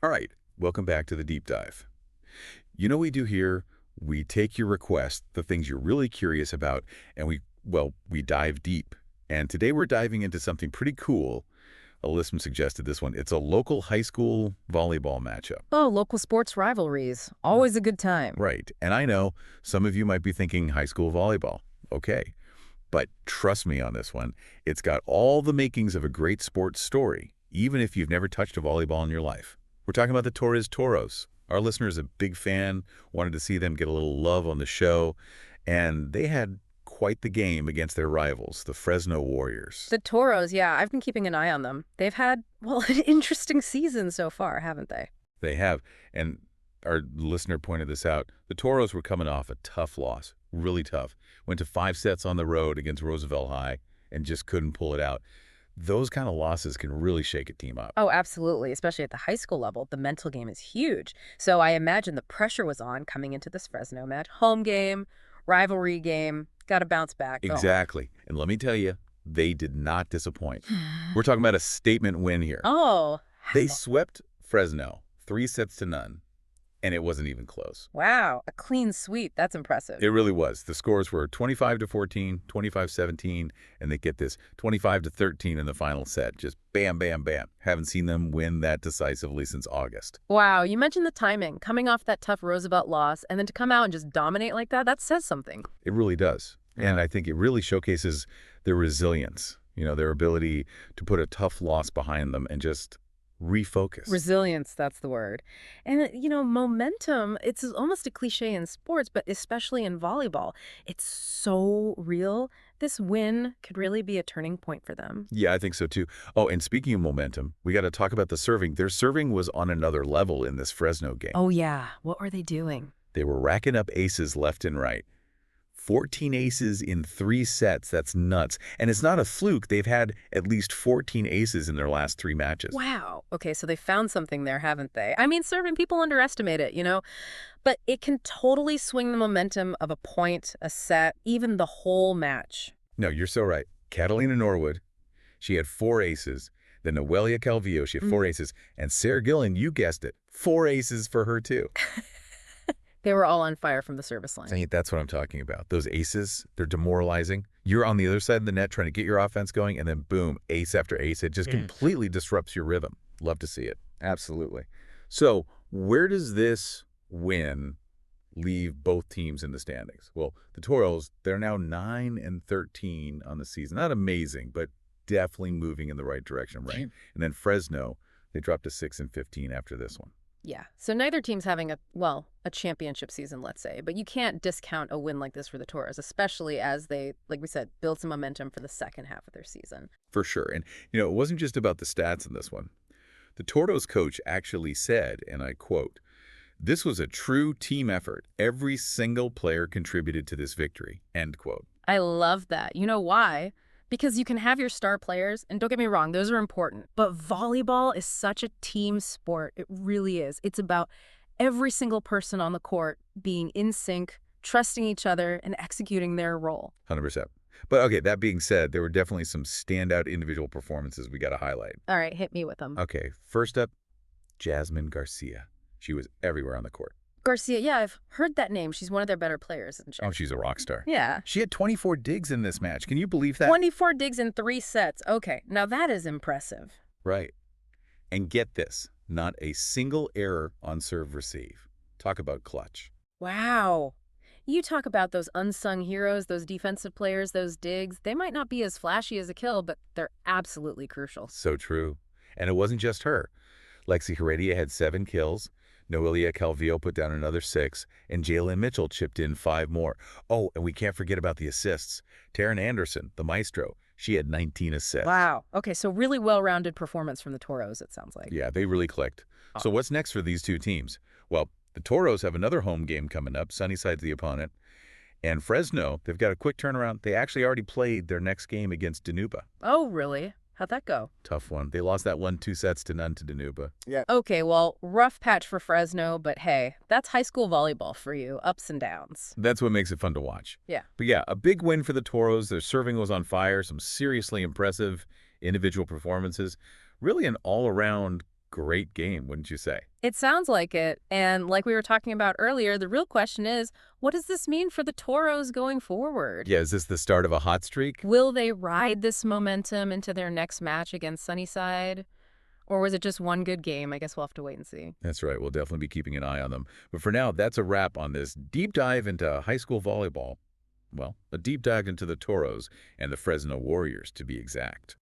All right, welcome back to the deep dive. You know what we do here? We take your request, the things you're really curious about, and we dive deep. And today we're diving into something pretty cool. A listener suggested this one. It's a local high school volleyball matchup. Oh, local sports rivalries. Always a good time. Right. And I know some of you might be thinking high school volleyball. Okay. But trust me on this one. It's got all the makings of a great sports story, even if you've never touched a volleyball in your life. We're talking about the Torres Toros. Our listener is a big fan, wanted to see them get a little love on the show, and they had quite the game against their rivals, the Fresno Warriors. The Toros, yeah, I've been keeping an eye on them. They've had, well, an interesting season so far, haven't they? They have, and our listener pointed this out, the Toros were coming off a tough loss, really tough. Went to 5 sets on the road against Roosevelt High and just couldn't pull it out. Those kind of losses can really shake a team up. Oh, absolutely. Especially at the high school level, the mental game is huge. So I imagine the pressure was on coming into this Fresno match. Home game, rivalry game, got to bounce back. Oh. Exactly. And let me tell you, they did not disappoint. We're talking about a statement win here. Oh, They swept Fresno 3 sets to none, and it wasn't even close. wow. A clean sweep. That's impressive. It really was. The scores were 25-14, 25-17, and they get this 25-13 in the final set. Just bam, bam, bam. Haven't seen them win that decisively since August. Wow, you mentioned the timing, coming off that tough Roosevelt loss, and then to come out and just dominate like that says something. It really does. And I think it really showcases their resilience, their ability to put a tough loss behind them and just refocus. Resilience, that's the word. And, momentum, it's almost a cliche in sports, but especially in volleyball. It's so real. This win could really be a turning point for them. Yeah, I think so too. Oh, and speaking of momentum, we got to talk about the serving. Their serving was on another level in this Fresno game. Oh, yeah. What were they doing? They were racking up aces left and right. 14 aces in 3 sets. That's nuts. And it's not a fluke. They've had at least 14 aces in their last 3 matches. Wow. Okay, so they found something there, haven't they? I mean, serving, people underestimate it. But it can totally swing the momentum of a point, a set, even the whole match. No, you're so right. Catalina Norwood, she had 4 aces. Then Noelia Calvillo, she had 4 aces. And Sarah Gillen, you guessed it, 4 aces for her too. They were all on fire from the service line. See, that's what I'm talking about. Those aces, they're demoralizing. You're on the other side of the net trying to get your offense going, and then boom, ace after ace. It just completely disrupts your rhythm. Love to see it. Absolutely. So where does this win leave both teams in the standings? Well, the Toros, they're now 9-13 on the season. Not amazing, but definitely moving in the right direction, right? And then Fresno, they dropped to 6-15 after this one. Yeah. So neither team's having a championship season, let's say. But you can't discount a win like this for the Toros, especially as they, like we said, build some momentum for the second half of their season. For sure. And, it wasn't just about the stats in this one. The Toros coach actually said, and I quote, "This was a true team effort. Every single player contributed to this victory," end quote. I love that. You know why? Because you can have your star players, and don't get me wrong, those are important. But volleyball is such a team sport. It really is. It's about every single person on the court being in sync, trusting each other, and executing their role. 100%. But okay, that being said, there were definitely some standout individual performances we got to highlight. All right, hit me with them. Okay, first up, Jasmine Garcia. She was everywhere on the court. Garcia, yeah, I've heard that name. She's one of their better players, isn't she? Oh, she's a rock star. Yeah. She had 24 digs in this match. Can you believe that? 24 digs in 3 sets. Okay, now that is impressive. Right. And get this, not a single error on serve receive. Talk about clutch. Wow. You talk about those unsung heroes, those defensive players, those digs. They might not be as flashy as a kill, but they're absolutely crucial. So true. And it wasn't just her. Lexi Heredia had 7 kills. Noelia Calvillo put down another 6, and Jalen Mitchell chipped in 5 more. Oh, and we can't forget about the assists. Taryn Anderson, the maestro, she had 19 assists. Wow. Okay, so really well-rounded performance from the Toros, it sounds like. Yeah, they really clicked. So what's next for these two teams? Well, the Toros have another home game coming up. Sunnyside's the opponent. And Fresno, they've got a quick turnaround. They actually already played their next game against Danuba. Oh, really? How'd that go? Tough one. They lost that one 2-0 to Danuba. Yeah. Okay, well, rough patch for Fresno, but hey, that's high school volleyball for you, ups and downs. That's what makes it fun to watch. Yeah. But yeah, a big win for the Toros. Their serving was on fire. Some seriously impressive individual performances. Really an all-around great game, wouldn't you say? It sounds like it. And like we were talking about earlier, the real question is, what does this mean for the Toros going forward? Yeah, is this the start of a hot streak? Will they ride this momentum into their next match against Sunnyside? Or was it just one good game? I guess we'll have to wait and see. That's right. We'll definitely be keeping an eye on them. But for now, that's a wrap on this deep dive into high school volleyball. Well, a deep dive into the Toros and the Fresno Warriors, to be exact.